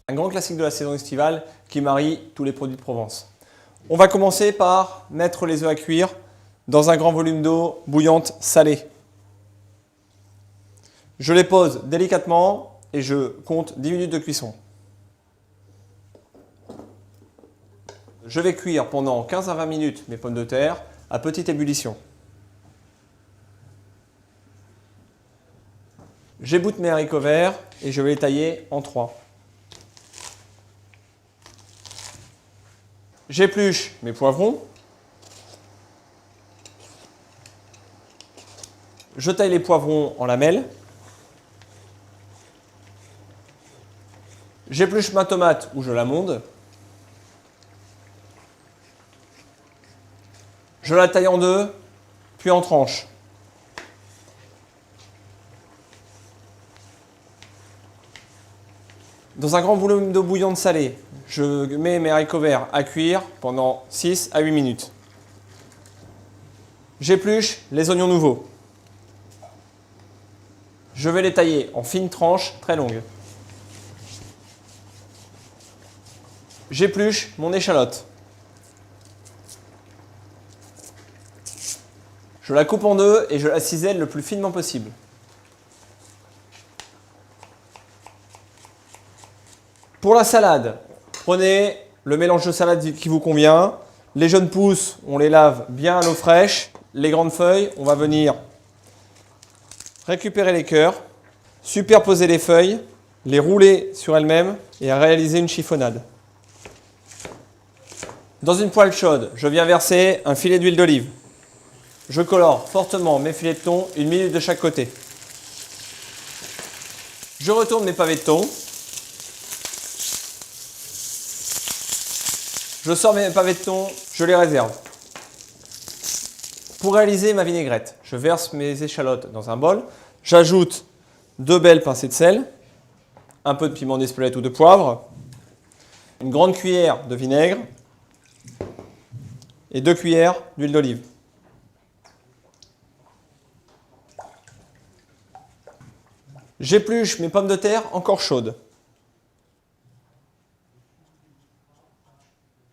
Un grand classique de la saison estivale qui marie tous les produits de Provence. On va commencer par mettre les œufs à cuire dans un grand volume d'eau bouillante salée. Je les pose délicatement et je compte 10 minutes de cuisson. Je vais cuire pendant 15 à 20 minutes mes pommes de terre à petite ébullition. J'éboute mes haricots verts et je vais les tailler en 3. J'épluche mes poivrons. Je taille les poivrons en lamelles. J'épluche ma tomate ou je l'amende. Je la taille en deux, puis en tranches. Dans un grand volume d'eau bouillante salée, je mets mes haricots verts à cuire pendant 6 à 8 minutes. J'épluche les oignons nouveaux. Je vais les tailler en fines tranches très longues. J'épluche mon échalote. Je la coupe en deux et je la cisèle le plus finement possible. Pour la salade, prenez le mélange de salade qui vous convient. Les jeunes pousses, on les lave bien à l'eau fraîche. Les grandes feuilles, on va venir récupérer les cœurs, superposer les feuilles, les rouler sur elles-mêmes et réaliser une chiffonnade. Dans une poêle chaude, je viens verser un filet d'huile d'olive. Je colore fortement mes filets de thon, 1 minute de chaque côté. Je retourne mes pavés de thon. Je sors mes pavés de thon, je les réserve. Pour réaliser ma vinaigrette, je verse mes échalotes dans un bol. J'ajoute 2 belles pincées de sel, un peu de piment d'Espelette ou de poivre, une grande cuillère de vinaigre et 2 cuillères d'huile d'olive. J'épluche mes pommes de terre encore chaudes.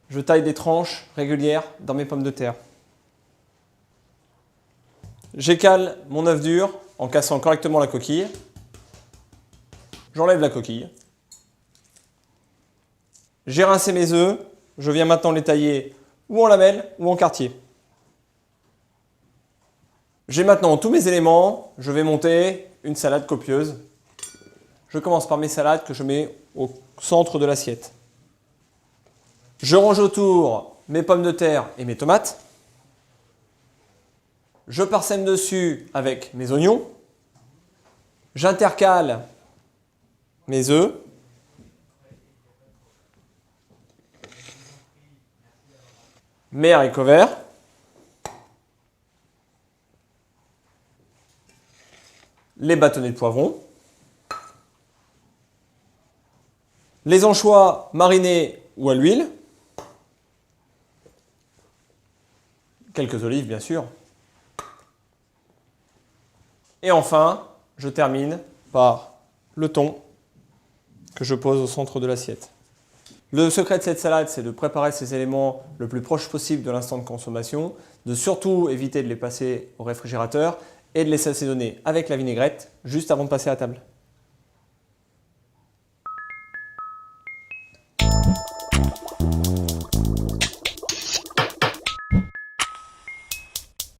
Je taille des tranches régulières dans mes pommes de terre. J'écale mon œuf dur en cassant correctement la coquille. J'enlève la coquille. J'ai rincé mes œufs. Je viens maintenant les tailler ou en lamelles ou en quartiers. J'ai maintenant tous mes éléments. Je vais monter une salade copieuse. Je commence par mes salades que je mets au centre de l'assiette. Je range autour mes pommes de terre et mes tomates. Je parsème dessus avec mes oignons. J'intercale mes œufs. Mes haricots verts. Les bâtonnets de poivrons. Les anchois marinés ou à l'huile. Quelques olives, bien sûr. Et enfin, je termine par le thon que je pose au centre de l'assiette. Le secret de cette salade, c'est de préparer ces éléments le plus proche possible de l'instant de consommation, de surtout éviter de les passer au réfrigérateur et de les assaisonner avec la vinaigrette juste avant de passer à table.